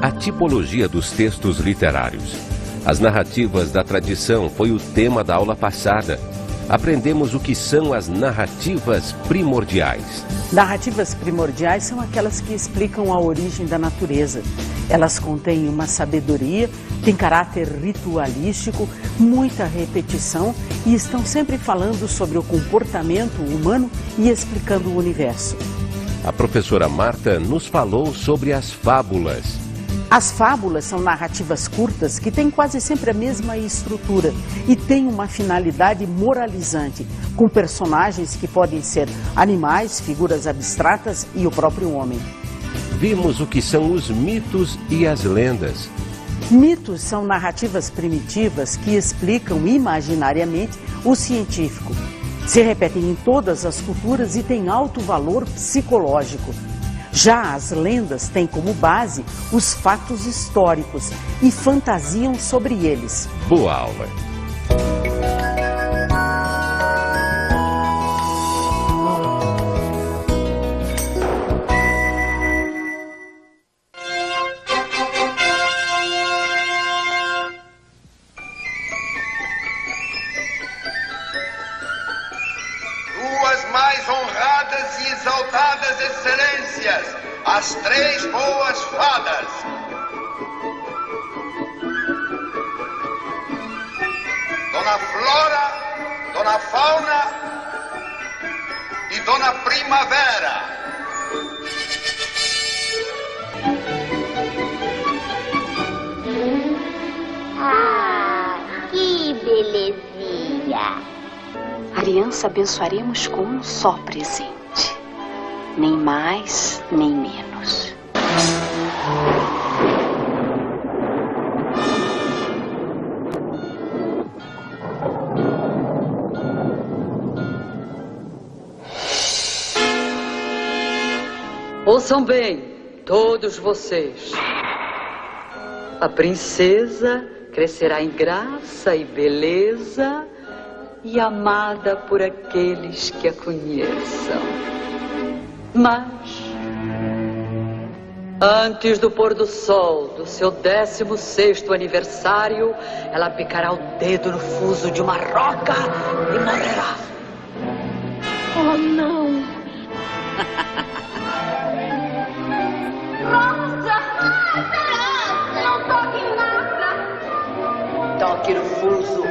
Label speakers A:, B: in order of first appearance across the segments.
A: a tipologia dos textos literários. As narrativas da tradição foi o tema da aula passada. Aprendemos o que são as narrativas primordiais.
B: Narrativas primordiais são aquelas que explicam a origem da natureza. Elas contêm uma sabedoria, têm caráter ritualístico, muita repetição e estão sempre falando sobre o comportamento humano e explicando o universo.
A: A professora Marta nos falou sobre as fábulas.
B: As fábulas são narrativas curtas que têm quase sempre a mesma estrutura e têm uma finalidade moralizante, com personagens que podem ser animais, figuras abstratas e o próprio homem.
A: Vimos o que são os mitos e as lendas.
B: Mitos são narrativas primitivas que explicam imaginariamente o científico. Se repetem em todas as culturas e têm alto valor psicológico. Já as lendas têm como base os fatos históricos e fantasiam sobre eles.
A: Boa aula!
C: Duas mais honradas e exaltadas excelências, as três boas fadas. Dona Flora, Dona Fauna e Dona Primavera.
D: Ah, que belezinha!
E: Aliança abençoaremos com um só presente. Nem mais, nem menos.
F: Ouçam bem, todos vocês. A princesa crescerá em graça e beleza e amada por aqueles que a conheçam. Mas, antes do pôr do sol do seu 16º aniversário, ela picará o dedo no fuso de uma roca e morrerá.
D: Oh, não! Rosa! Não toque em nada!
F: Toque no fuso.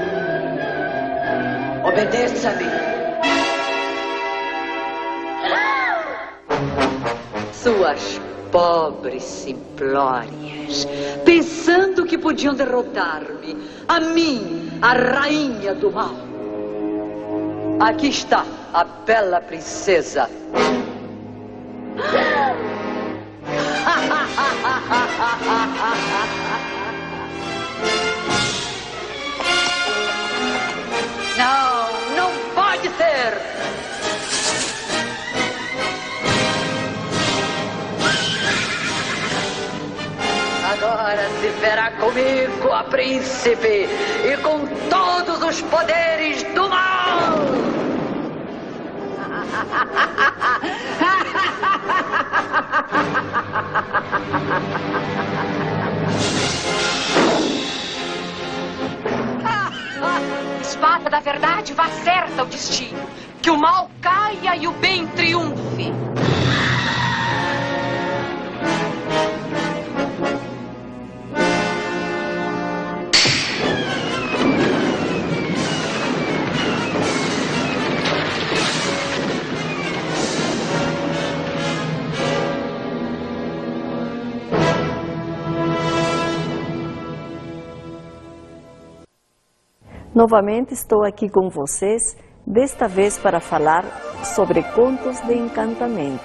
F: Obedeça-me. Suas pobres simplórias, pensando que podiam derrotar-me, a mim, a rainha do mal. Aqui está a bela princesa. Não, não pode ser! Agora se verá comigo, a príncipe, e com todos os poderes do mal!
E: Espada da verdade vá certa ao destino. Que o mal caia e o bem triunfe.
G: Novamente estou aqui com vocês, desta vez para falar sobre contos de encantamento.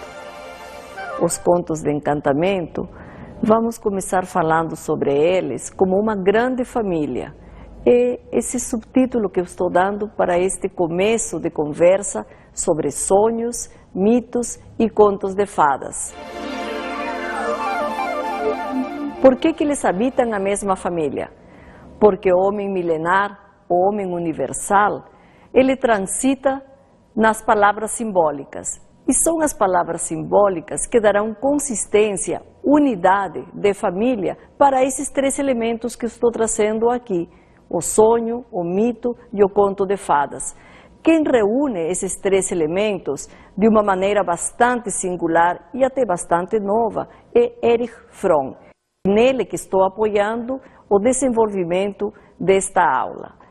G: Os contos de encantamento, vamos começar falando sobre eles como uma grande família. E esse subtítulo que eu estou dando para este começo de conversa sobre sonhos, mitos e contos de fadas. Por que eles habitam a mesma família? Porque o homem milenar, o homem universal, ele transita nas palavras simbólicas. E são as palavras simbólicas que darão consistência, unidade de família para esses 3 elementos que estou trazendo aqui: o sonho, o mito e o conto de fadas. Quem reúne esses 3 elementos de uma maneira bastante singular e até bastante nova é Erich Fromm. Nele que estou apoiando o desenvolvimento desta aula.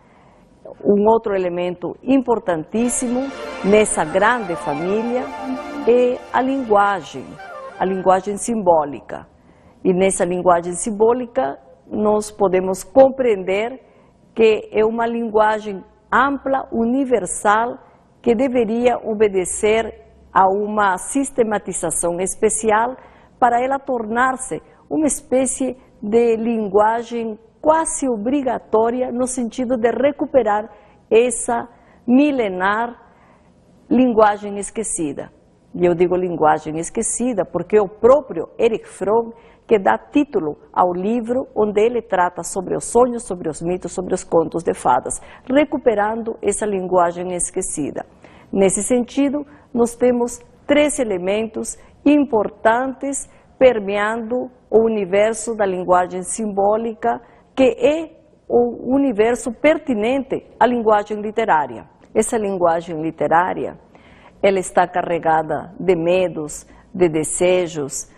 G: Um outro elemento importantíssimo nessa grande família é a linguagem simbólica. E nessa linguagem simbólica nós podemos compreender que é uma linguagem ampla, universal, que deveria obedecer a uma sistematização especial para ela tornar-se uma espécie de linguagem quase obrigatória no sentido de recuperar essa milenar linguagem esquecida. E eu digo linguagem esquecida porque é o próprio Erich Fromm que dá título ao livro onde ele trata sobre os sonhos, sobre os mitos, sobre os contos de fadas, recuperando essa linguagem esquecida. Nesse sentido, nós temos 3 elementos importantes permeando o universo da linguagem simbólica, que é o universo pertinente à linguagem literária. Essa linguagem literária, ela está carregada de medos, de desejos,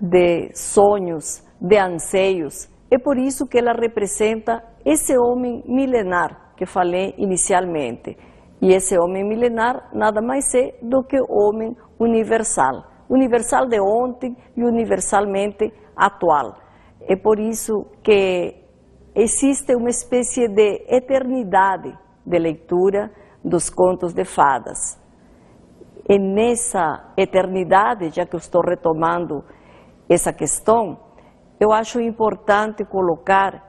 G: de sonhos, de anseios. É por isso que ela representa esse homem milenar que falei inicialmente. E esse homem milenar nada mais é do que o homem universal. Universal de ontem e universalmente atual. É por isso que existe uma espécie de eternidade de leitura dos contos de fadas. E nessa eternidade, já que eu estou retomando essa questão, eu acho importante colocar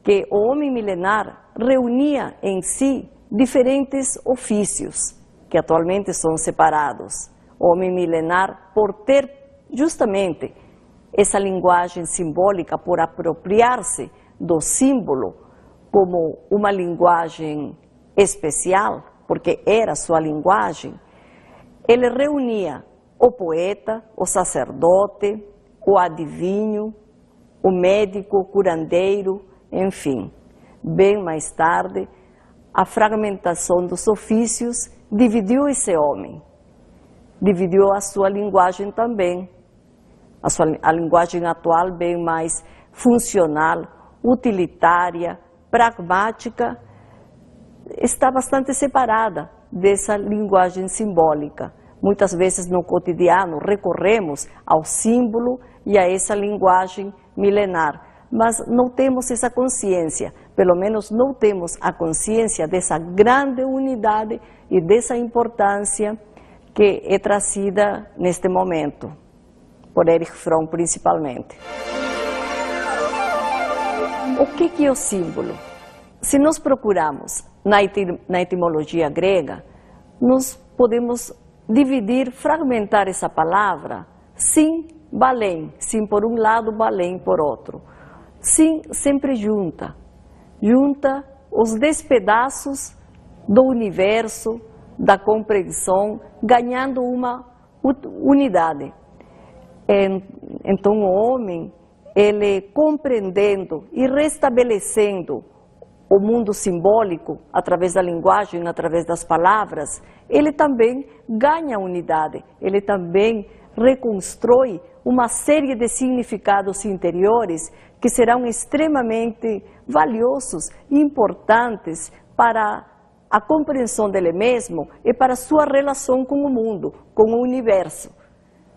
G: que o homem milenar reunia em si diferentes ofícios, que atualmente são separados. O homem milenar, por ter justamente essa linguagem simbólica, por apropriar-se do símbolo como uma linguagem especial, porque era sua linguagem, ele reunia o poeta, o sacerdote, o adivinho, o médico, o curandeiro, enfim. Bem mais tarde, a fragmentação dos ofícios dividiu esse homem, dividiu a sua linguagem também. A linguagem atual bem mais funcional, utilitária, pragmática, está bastante separada dessa linguagem simbólica. Muitas vezes no cotidiano recorremos ao símbolo e a essa linguagem milenar, mas não temos essa consciência, pelo menos não temos a consciência dessa grande unidade e dessa importância que é trazida neste momento, por Erich Fromm principalmente. O que é o símbolo? Se nós procuramos na etimologia grega, nós podemos dividir, fragmentar essa palavra, sim, balém, sim por um lado, balém por outro. Sim, sempre junta os despedaços do universo, da compreensão, ganhando uma unidade. Então o homem, ele compreendendo e restabelecendo o mundo simbólico, através da linguagem, através das palavras, ele também ganha unidade, ele também reconstrói uma série de significados interiores que serão extremamente valiosos e importantes para a compreensão dele mesmo e para a sua relação com o mundo, com o universo.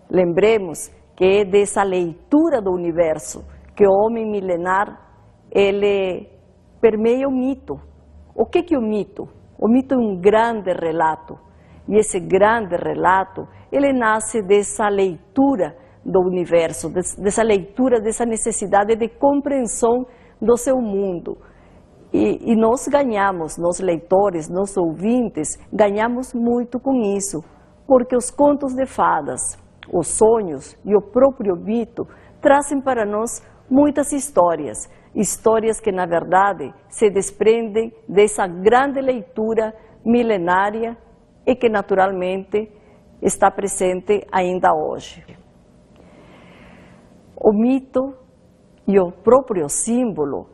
G: Lembremos que é dessa leitura do universo que o homem milenar, ele permeia o mito. O que é o mito? O mito é um grande relato. E esse grande relato, ele nasce dessa leitura do universo, dessa leitura, dessa necessidade de compreensão do seu mundo. E nós ganhamos, nós leitores, nós ouvintes, ganhamos muito com isso, porque os contos de fadas, os sonhos e o próprio mito trazem para nós muitas histórias que na verdade se desprendem dessa grande leitura milenária e que naturalmente está presente ainda hoje. O mito e o próprio símbolo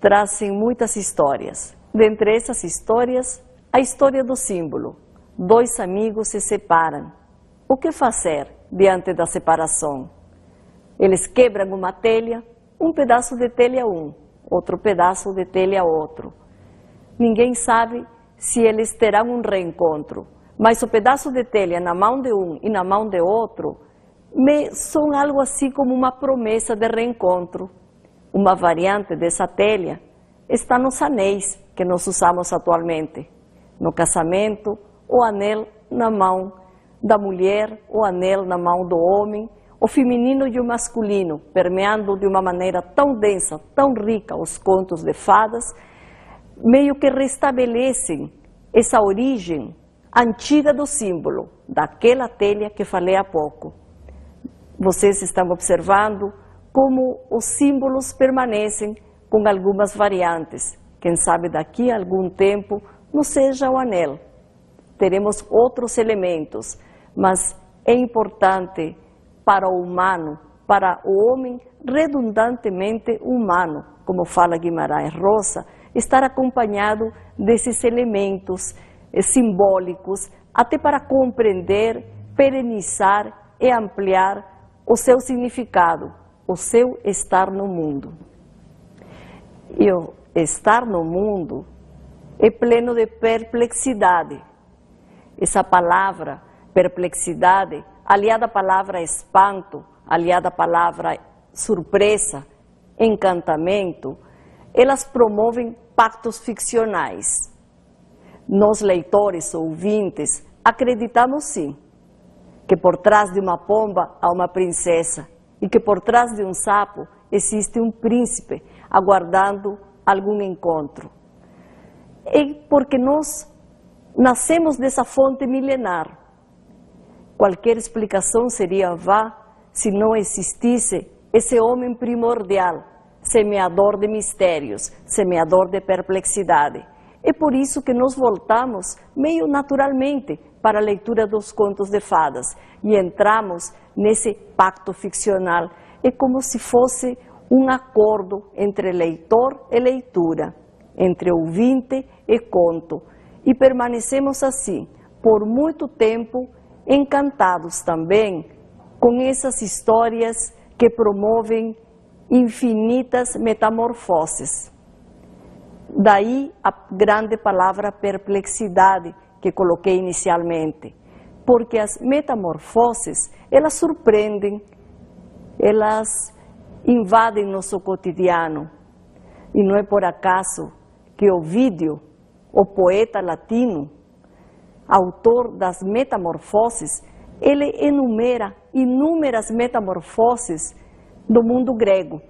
G: trazem muitas histórias. Dentre essas histórias, a história do símbolo. Dois amigos se separam. O que fazer diante da separação? Eles quebram uma telha, um pedaço de telha um, outro pedaço de telha outro. Ninguém sabe se eles terão um reencontro, mas o pedaço de telha na mão de um e na mão de outro são algo assim como uma promessa de reencontro. Uma variante dessa telha está nos anéis que nós usamos atualmente. No casamento, o anel na mão da mulher, o anel na mão do homem, o feminino e o masculino, permeando de uma maneira tão densa, tão rica os contos de fadas, meio que restabelecem essa origem antiga do símbolo, daquela telha que falei há pouco. Vocês estão observando como os símbolos permanecem com algumas variantes. Quem sabe daqui a algum tempo não seja o anel. Teremos outros elementos, mas é importante para o humano, para o homem redundantemente humano, como fala Guimarães Rosa, estar acompanhado desses elementos simbólicos, até para compreender, perenizar e ampliar o seu significado, o seu estar no mundo. E o estar no mundo é pleno de perplexidade. Essa palavra, perplexidade, aliada à palavra espanto, aliada à palavra surpresa, encantamento, elas promovem pactos ficcionais. Nós, leitores, ouvintes, acreditamos sim, que por trás de uma pomba há uma princesa e que por trás de um sapo existe um príncipe aguardando algum encontro. É porque nós nascemos dessa fonte milenar. Qualquer explicação seria vã se não existisse esse homem primordial, semeador de mistérios, semeador de perplexidade. É por isso que nós voltamos meio naturalmente para a leitura dos contos de fadas e entramos nesse pacto ficcional. É como se fosse um acordo entre leitor e leitura, entre ouvinte e conto. E permanecemos assim, por muito tempo, encantados também com essas histórias que promovem infinitas metamorfoses. Daí a grande palavra perplexidade que coloquei inicialmente, porque as metamorfoses, elas surpreendem, elas invadem nosso cotidiano. E não é por acaso que Ovídio, o poeta latino, autor das Metamorfoses, ele enumera inúmeras metamorfoses do mundo grego.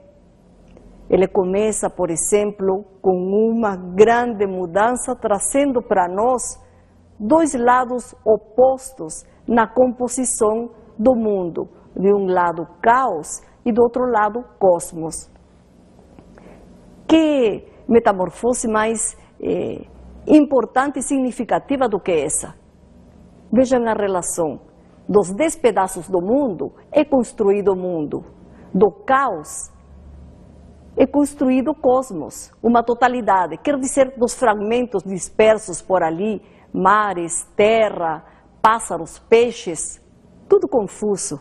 G: Ele começa, por exemplo, com uma grande mudança, trazendo para nós dois lados opostos na composição do mundo. De um lado, caos, e do outro lado, cosmos. Que metamorfose mais importante e significativa do que essa? Vejam a relação. Dos 10 pedaços do mundo é construído o mundo. Do caos é construído o cosmos, uma totalidade. Quer dizer, dos fragmentos dispersos por ali, mares, terra, pássaros, peixes, tudo confuso,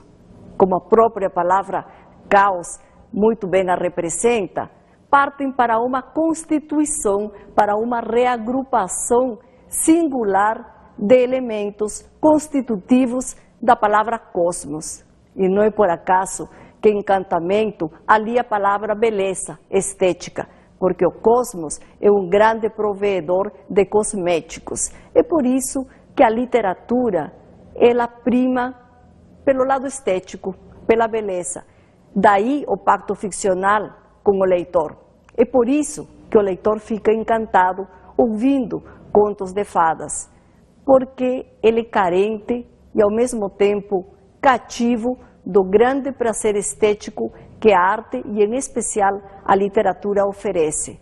G: como a própria palavra caos muito bem a representa, partem para uma constituição, para uma reagrupação singular de elementos constitutivos da palavra cosmos. E não é por acaso que encantamento alia a palavra beleza, estética, porque o cosmos é um grande provedor de cosméticos. É por isso que a literatura, ela prima pelo lado estético, pela beleza. Daí o pacto ficcional com o leitor. É por isso que o leitor fica encantado ouvindo contos de fadas, porque ele é carente e ao mesmo tempo cativo do grande prazer estético que a arte e em especial a literatura oferece.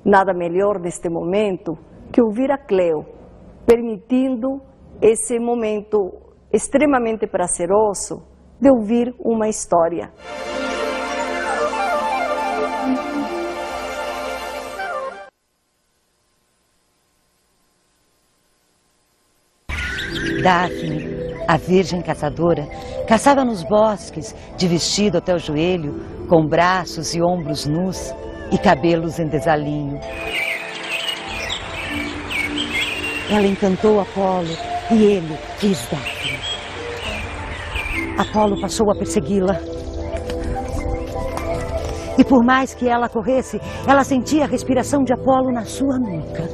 G: Nada melhor neste momento que ouvir a Cleo, permitindo esse momento extremamente prazeroso de ouvir uma história.
H: Daphne, a virgem caçadora, caçava nos bosques, de vestido até o joelho, com braços e ombros nus e cabelos em desalinho. Ela encantou Apolo e ele quis Daphne. Apolo passou a persegui-la. E por mais que ela corresse, ela sentia a respiração de Apolo na sua nuca.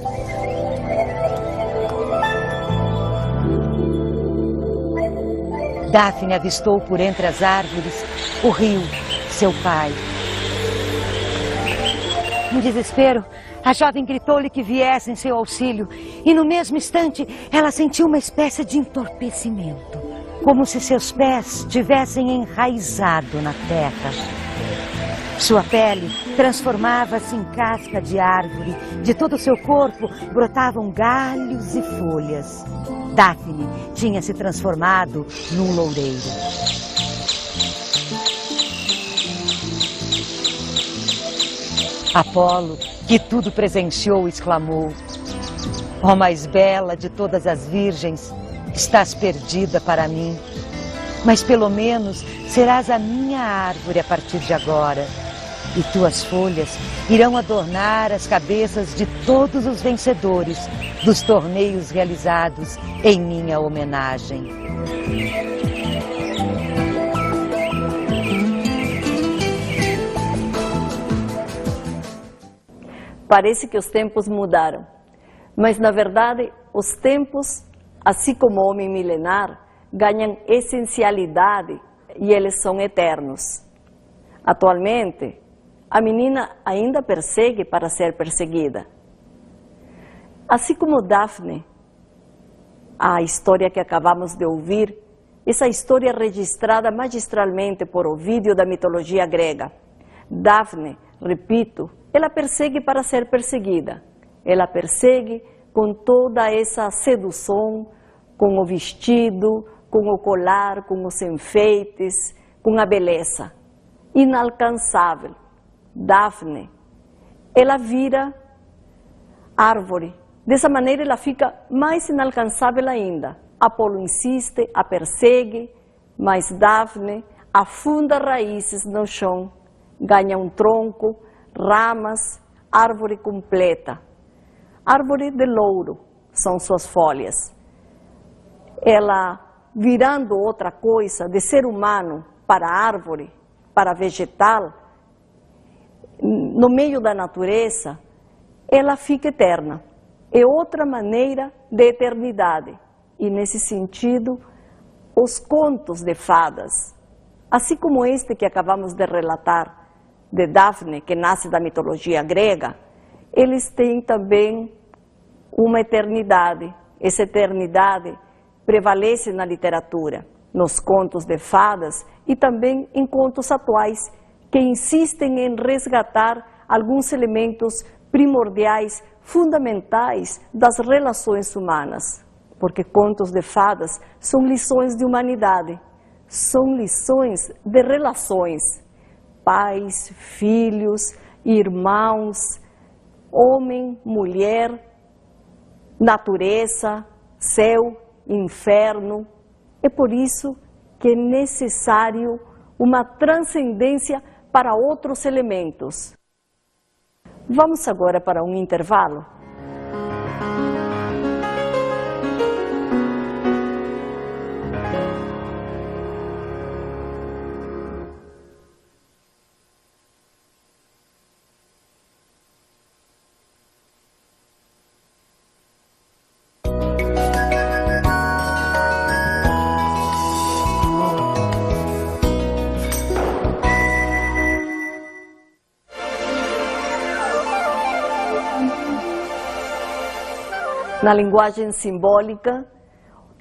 H: Daphne avistou por entre as árvores o rio, seu pai. Em desespero, a jovem gritou-lhe que viesse em seu auxílio, e no mesmo instante ela sentiu uma espécie de entorpecimento, como se seus pés tivessem enraizado na terra. Sua pele transformava-se em casca de árvore, de todo o seu corpo brotavam galhos e folhas. Daphne tinha se transformado num loureiro. Apolo, que tudo presenciou, exclamou: ó mais bela de todas as virgens, estás perdida para mim, mas pelo menos serás a minha árvore a partir de agora, e tuas folhas irão adornar as cabeças de todos os vencedores dos torneios realizados em minha homenagem.
G: Parece que os tempos mudaram, mas na verdade os tempos, assim como o homem milenar, ganham essencialidade e eles são eternos. Atualmente, a menina ainda persegue para ser perseguida. Assim como Daphne, a história que acabamos de ouvir, essa história registrada magistralmente por Ovídio da mitologia grega. Daphne, repito, ela persegue para ser perseguida. Ela persegue com toda essa sedução, com o vestido, com o colar, com os enfeites, com a beleza. Inalcançável. Daphne, ela vira árvore. Dessa maneira ela fica mais inalcançável ainda. Apolo insiste, a persegue, mas Daphne afunda raízes no chão, ganha um tronco, ramas, árvore completa. Árvore de louro são suas folhas. Ela, virando outra coisa, de ser humano para árvore, para vegetal, no meio da natureza, ela fica eterna. É outra maneira de eternidade. E nesse sentido, os contos de fadas, assim como este que acabamos de relatar, de Daphne, que nasce da mitologia grega, eles têm também uma eternidade. Essa eternidade prevalece na literatura, nos contos de fadas e também em contos atuais, que insistem em resgatar alguns elementos primordiais, fundamentais das relações humanas. Porque contos de fadas são lições de humanidade, são lições de relações. Pais, filhos, irmãos, homem, mulher, natureza, céu, inferno. É por isso que é necessário uma transcendência para outros elementos. Vamos agora para um intervalo. Na linguagem simbólica,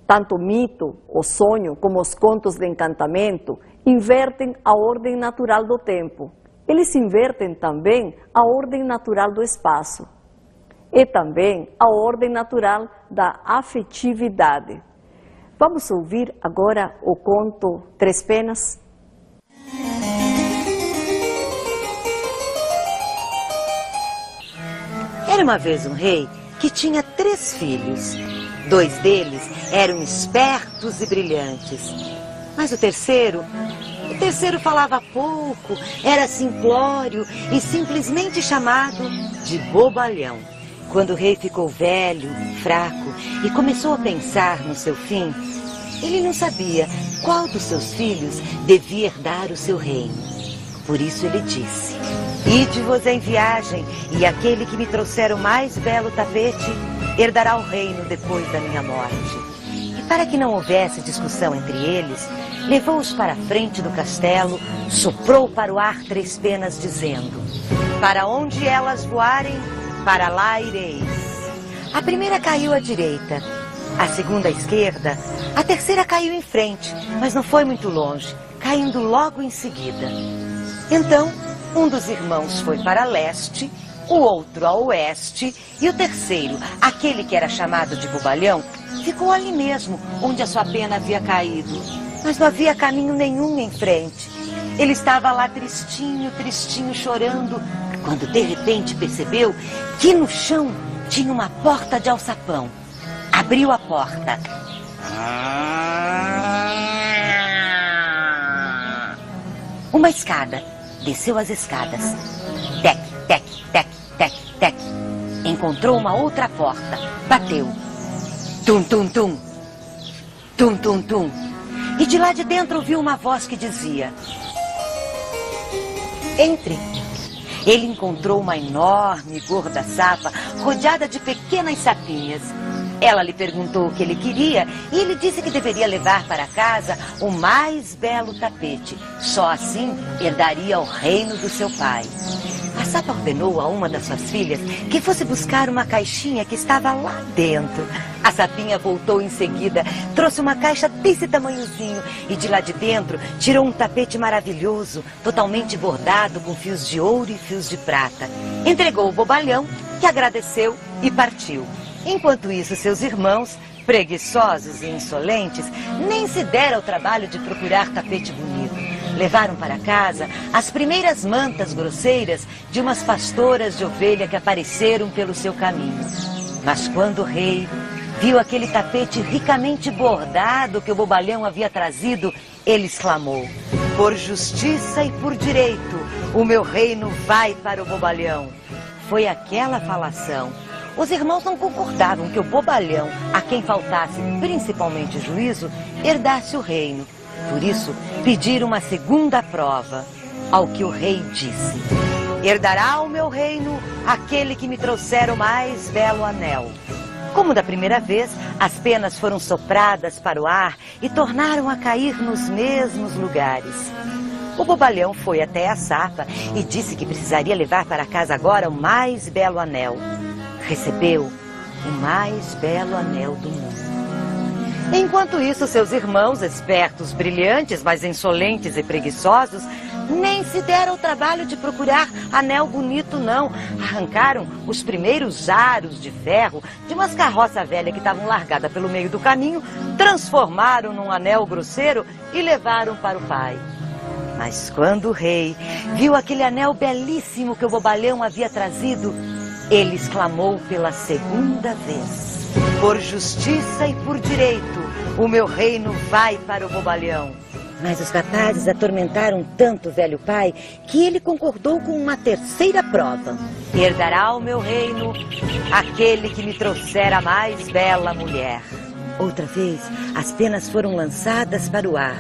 G: tanto o mito, o sonho, como os contos de encantamento invertem a ordem natural do tempo. Eles invertem também a ordem natural do espaço e também a ordem natural da afetividade. Vamos ouvir agora o conto Três Penas?
H: Era uma vez um rei que tinha 3 filhos. 2 deles eram espertos e brilhantes. Mas o terceiro falava pouco, era simplório e simplesmente chamado de bobalhão. Quando o rei ficou velho, fraco e começou a pensar no seu fim, ele não sabia qual dos seus filhos devia herdar o seu reino. Por isso ele disse: Ide-vos em viagem, e aquele que me trouxer o mais belo tapete herdará o reino depois da minha morte. E para que não houvesse discussão entre eles, levou-os para a frente do castelo, soprou para o ar 3 penas, dizendo: Para onde elas voarem, para lá ireis. A primeira caiu à direita, a segunda à esquerda, a terceira caiu em frente, mas não foi muito longe, caindo logo em seguida. Então, um dos irmãos foi para leste, o outro a oeste, e o terceiro, aquele que era chamado de bobalhão, ficou ali mesmo, onde a sua pena havia caído. Mas não havia caminho nenhum em frente. Ele estava lá tristinho, tristinho, chorando, quando de repente percebeu que no chão tinha uma porta de alçapão. Abriu a porta. Uma escada. Desceu as escadas. Tec, tec, tec, tec, tec. Encontrou uma outra porta. Bateu. Tum, tum, tum. Tum, tum, tum. E de lá de dentro ouviu uma voz que dizia: Entre. Ele encontrou uma enorme e gorda sapa rodeada de pequenas sapinhas. Ela lhe perguntou o que ele queria e ele disse que deveria levar para casa o mais belo tapete. Só assim herdaria o reino do seu pai. A sapa ordenou a uma das suas filhas que fosse buscar uma caixinha que estava lá dentro. A sapinha voltou em seguida, trouxe uma caixa desse tamanhozinho e de lá de dentro tirou um tapete maravilhoso, totalmente bordado com fios de ouro e fios de prata. Entregou o bobalhão, que agradeceu e partiu. Enquanto isso, seus irmãos, preguiçosos e insolentes, nem se deram ao trabalho de procurar tapete bonito. Levaram para casa as primeiras mantas grosseiras de umas pastoras de ovelha que apareceram pelo seu caminho. Mas quando o rei viu aquele tapete ricamente bordado que o bobalhão havia trazido, ele exclamou: Por justiça e por direito, o meu reino vai para o bobalhão. Foi aquela falação. Os irmãos não concordavam que o bobalhão, a quem faltasse principalmente juízo, herdasse o reino. Por isso, pediram uma segunda prova, ao que o rei disse: Herdará o meu reino aquele que me trouxer o mais belo anel. Como da primeira vez, as penas foram sopradas para o ar e tornaram a cair nos mesmos lugares. O bobalhão foi até a sapa e disse que precisaria levar para casa agora o mais belo anel. Recebeu o mais belo anel do mundo. Enquanto isso, seus irmãos, espertos, brilhantes, mas insolentes e preguiçosos, nem se deram ao trabalho de procurar anel bonito, não. Arrancaram os primeiros aros de ferro de umas carroças velhas que estavam largadas pelo meio do caminho, transformaram num anel grosseiro e levaram para o pai. Mas quando o rei viu aquele anel belíssimo que o bobalhão havia trazido, ele exclamou pela segunda vez: Por justiça e por direito, o meu reino vai para o bobalhão. Mas os rapazes atormentaram tanto o velho pai que ele concordou com uma terceira prova: Herdará o meu reino aquele que me trouxer a mais bela mulher. Outra vez, as penas foram lançadas para o ar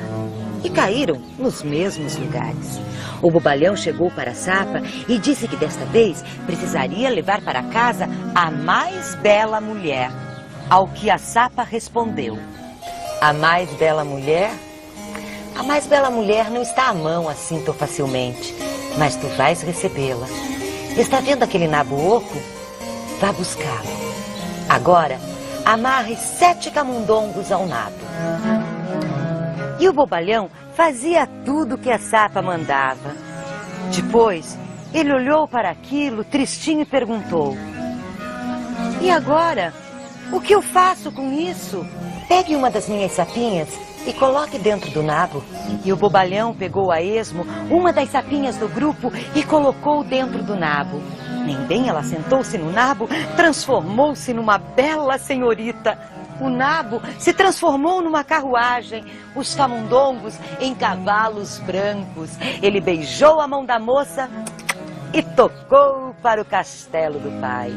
H: e caíram nos mesmos lugares. O bobalhão chegou para a sapa e disse que desta vez precisaria levar para casa a mais bela mulher. Ao que a sapa respondeu: A mais bela mulher? A mais bela mulher não está à mão assim tão facilmente, mas tu vais recebê-la. Está vendo aquele nabo oco? Vá buscá-lo. Agora, amarre 7 camundongos ao nabo. E o bobalhão fazia tudo o que a sapa mandava. Depois, ele olhou para aquilo, tristinho, e perguntou: E agora? O que eu faço com isso? Pegue uma das minhas sapinhas e coloque dentro do nabo. E o bobalhão pegou a esmo uma das sapinhas do grupo e colocou dentro do nabo. Nem bem ela sentou-se no nabo, transformou-se numa bela senhorita. O nabo se transformou numa carruagem, os camundongos em cavalos brancos. Ele beijou a mão da moça e tocou para o castelo do pai.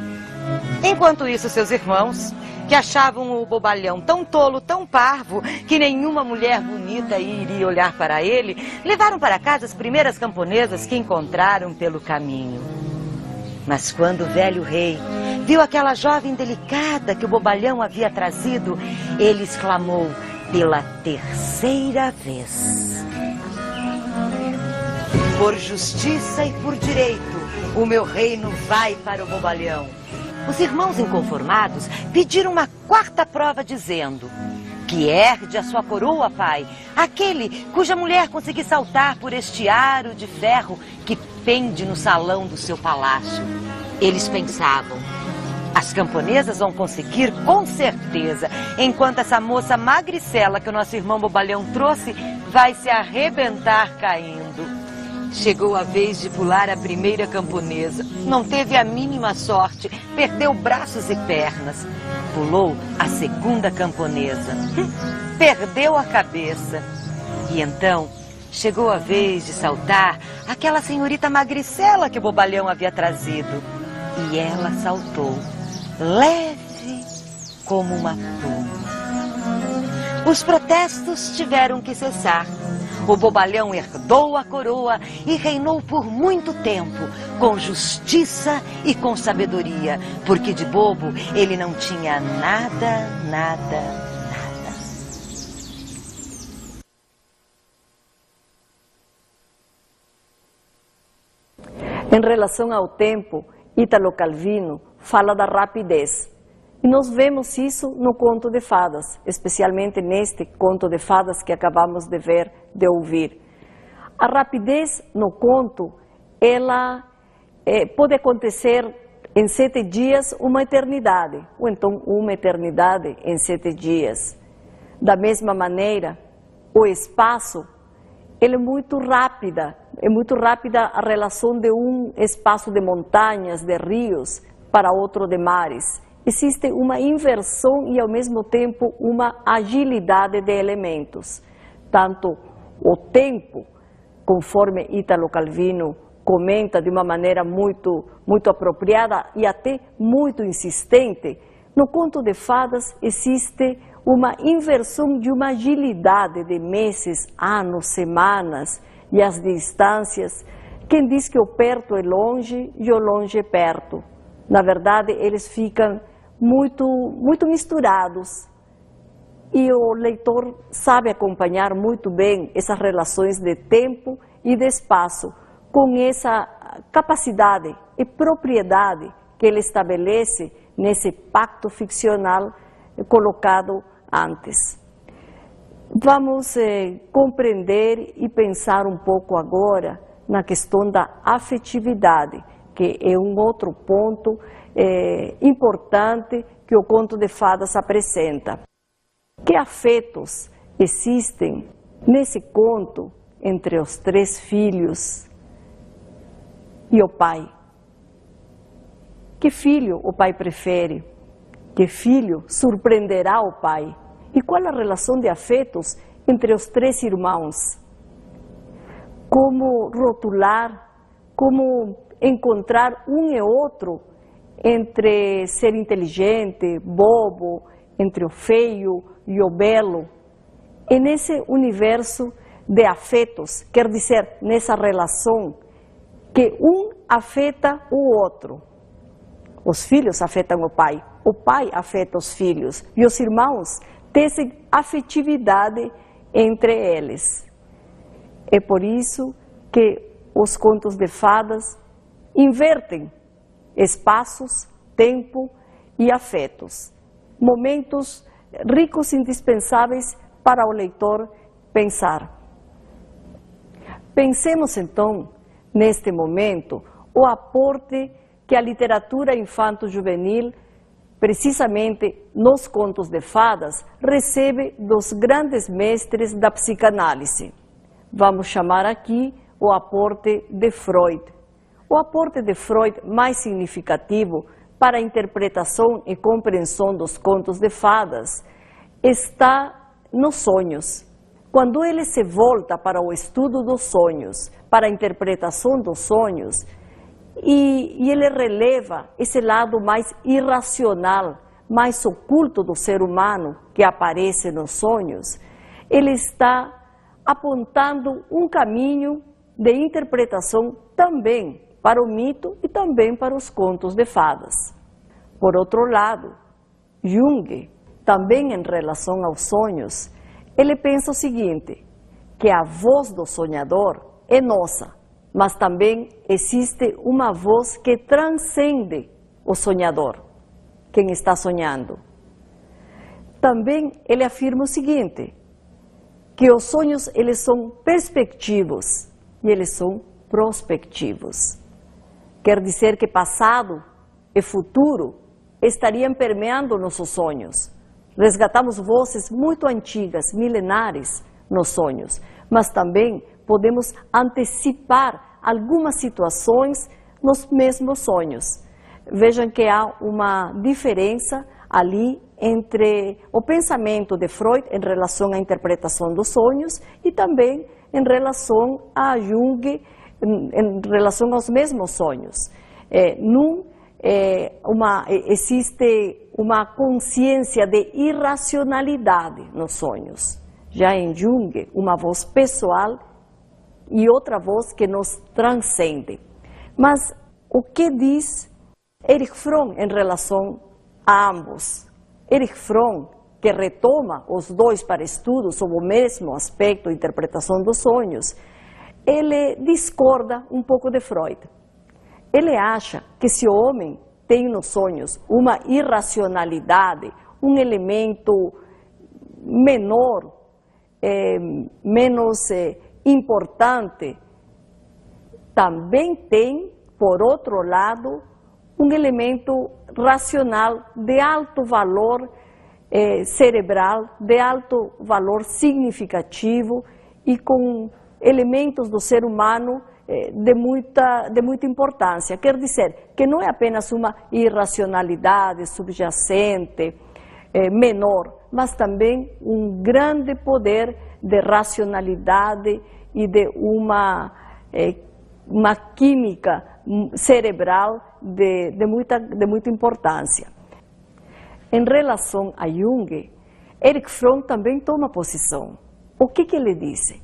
H: Enquanto isso, seus irmãos, que achavam o bobalhão tão tolo, tão parvo, que nenhuma mulher bonita iria olhar para ele, levaram para casa as primeiras camponesas que encontraram pelo caminho. Mas quando o velho rei viu aquela jovem delicada que o bobalhão havia trazido, ele exclamou pela terceira vez: por justiça e por direito, o meu reino vai para o bobalhão. Os irmãos inconformados pediram uma quarta prova, dizendo: que herde a sua coroa, pai, aquele cuja mulher conseguir saltar por este aro de ferro que pende no salão do seu palácio. Eles pensavam: as camponesas vão conseguir com certeza, enquanto essa moça magricela que o nosso irmão bobalhão trouxe vai se arrebentar caindo. Chegou a vez de pular a primeira camponesa. Não teve a mínima sorte, perdeu braços e pernas. Pulou a segunda camponesa. Perdeu a cabeça. E então chegou a vez de saltar aquela senhorita magricela que o bobalhão havia trazido. E ela saltou, leve como uma pluma. Os protestos tiveram que cessar. O bobalhão herdou a coroa e reinou por muito tempo, com justiça e com sabedoria, porque de bobo ele não tinha nada, nada, nada.
G: Em relação ao tempo, Ítalo Calvino fala da rapidez. E nós vemos isso no conto de fadas, especialmente neste conto de fadas que acabamos de ver, de ouvir. A rapidez no conto, ela pode acontecer em 7 dias uma eternidade, ou então uma eternidade em 7 dias. Da mesma maneira, o espaço, ele é muito rápida a relação de um espaço de montanhas, de rios, para outro de mares. Existe uma inversão e, ao mesmo tempo, uma agilidade de elementos. Tanto o tempo, conforme Ítalo Calvino comenta de uma maneira muito apropriada e até muito insistente, no conto de fadas existe uma inversão de uma agilidade de meses, anos, semanas e as distâncias. Quem diz que o perto é longe e o longe é perto? Na verdade, eles ficam muito misturados, e o leitor sabe acompanhar muito bem essas relações de tempo e de espaço, com essa capacidade e propriedade que ele estabelece nesse pacto ficcional colocado antes. Vamos compreender e pensar um pouco agora na questão da afetividade, que é um outro ponto importante que o conto de fadas apresenta. Que afetos existem nesse conto entre os 3 filhos e o pai? Que filho o pai prefere? Que filho surpreenderá o pai? E qual a relação de afetos entre os 3 irmãos? Como rotular, como encontrar um e outro entre ser inteligente, bobo, entre o feio e o belo. E nesse universo de afetos, quer dizer, nessa relação, que um afeta o outro. Os filhos afetam o pai afeta os filhos, e os irmãos têm essa afetividade entre eles. É por isso que os contos de fadas invertem espaços, tempo e afetos. Momentos ricos e indispensáveis para o leitor pensar. Pensemos então, neste momento, o aporte que a literatura infanto-juvenil precisamente nos contos de fadas, recebe dos grandes mestres da psicanálise. Vamos chamar aqui o aporte de Freud. O aporte de Freud mais significativo para a interpretação e compreensão dos contos de fadas está nos sonhos. Quando ele se volta para o estudo dos sonhos, para a interpretação dos sonhos, e ele releva esse lado mais irracional, mais oculto do ser humano que aparece nos sonhos, ele está apontando um caminho de interpretação também para o mito e também para os contos de fadas. Por outro lado, Jung, também em relação aos sonhos, ele pensa o seguinte, que a voz do sonhador é nossa, mas também existe uma voz que transcende o sonhador, quem está sonhando. Também ele afirma o seguinte, que os sonhos eles são perspectivos e eles são prospectivos. Quer dizer que passado e futuro estariam permeando nossos sonhos. Resgatamos vozes muito antigas, milenares nos sonhos, mas também podemos antecipar algumas situações nos mesmos sonhos. Vejam que há uma diferença ali entre o pensamento de Freud em relação à interpretação dos sonhos e também em relação a Jung, em relação aos mesmos sonhos. Existe uma consciência de irracionalidade nos sonhos. Já em Jung, uma voz pessoal e outra voz que nos transcende. Mas o que diz Erich Fromm em relação a ambos? Erich Fromm, que retoma os dois para estudo sobre o mesmo aspecto, interpretação dos sonhos, ele discorda um pouco de Freud. Ele acha que se o homem tem nos sonhos uma irracionalidade, um elemento menor, menos importante, também tem, por outro lado, um elemento racional de alto valor cerebral, de alto valor significativo e com elementos do ser humano de muita importância. Quer dizer que não é apenas uma irracionalidade subjacente, menor, mas também um grande poder de racionalidade e de uma química cerebral de muita importância. Em relação a Jung, Erich Fromm também toma posição. O que ele disse?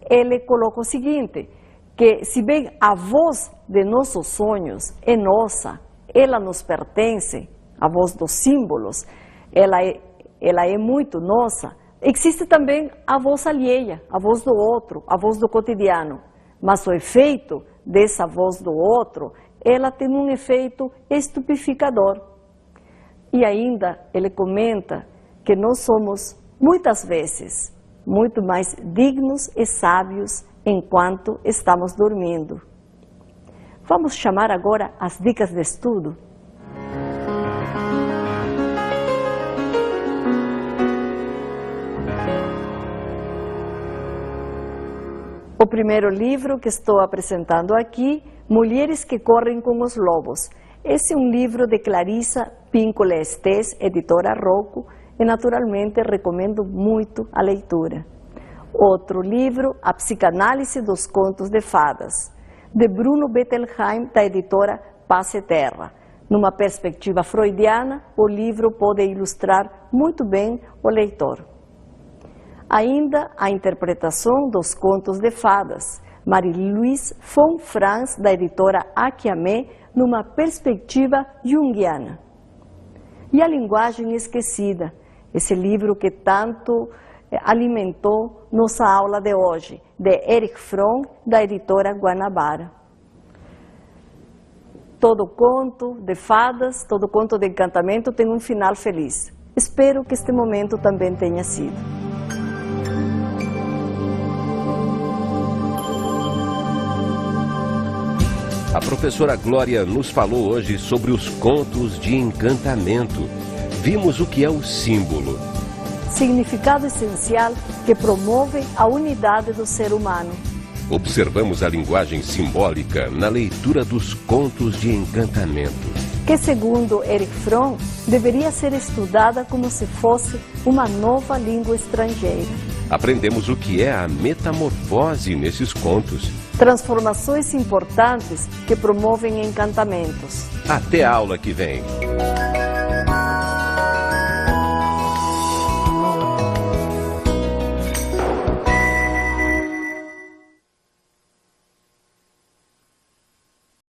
G: Ele coloca o seguinte, que se bem a voz de nossos sonhos é nossa, ela nos pertence, a voz dos símbolos, ela é muito nossa, existe também a voz alheia, a voz do outro, a voz do cotidiano, mas o efeito dessa voz do outro, ela tem um efeito estupificador. E ainda ele comenta que nós somos, muitas vezes, muito mais dignos e sábios enquanto estamos dormindo. Vamos chamar agora as dicas de estudo. O primeiro livro que estou apresentando aqui, Mulheres que Correm com os Lobos. Esse é um livro de Clarissa Pinkola Estés, editora Rocco, e naturalmente recomendo muito a leitura. Outro livro, A Psicanálise dos Contos de Fadas, de Bruno Bettelheim, da editora Paz e Terra. Numa perspectiva freudiana, o livro pode ilustrar muito bem o leitor. Ainda a interpretação dos contos de fadas, Marie-Louise von Franz, da editora Akiame, numa perspectiva junguiana. E a linguagem esquecida, esse livro que tanto alimentou nossa aula de hoje, de Erich Fromm, da editora Guanabara. Todo conto de fadas, todo conto de encantamento tem um final feliz. Espero que este momento também tenha sido.
A: A professora Glória nos falou hoje sobre os contos de encantamento. Vimos o que é o símbolo.
G: Significado essencial que promove a unidade do ser humano.
A: Observamos a linguagem simbólica na leitura dos contos de encantamento.
G: Que, segundo Erich Fromm, deveria ser estudada como se fosse uma nova língua estrangeira.
A: Aprendemos o que é a metamorfose nesses contos.
G: Transformações importantes que promovem encantamentos.
A: Até a aula que vem.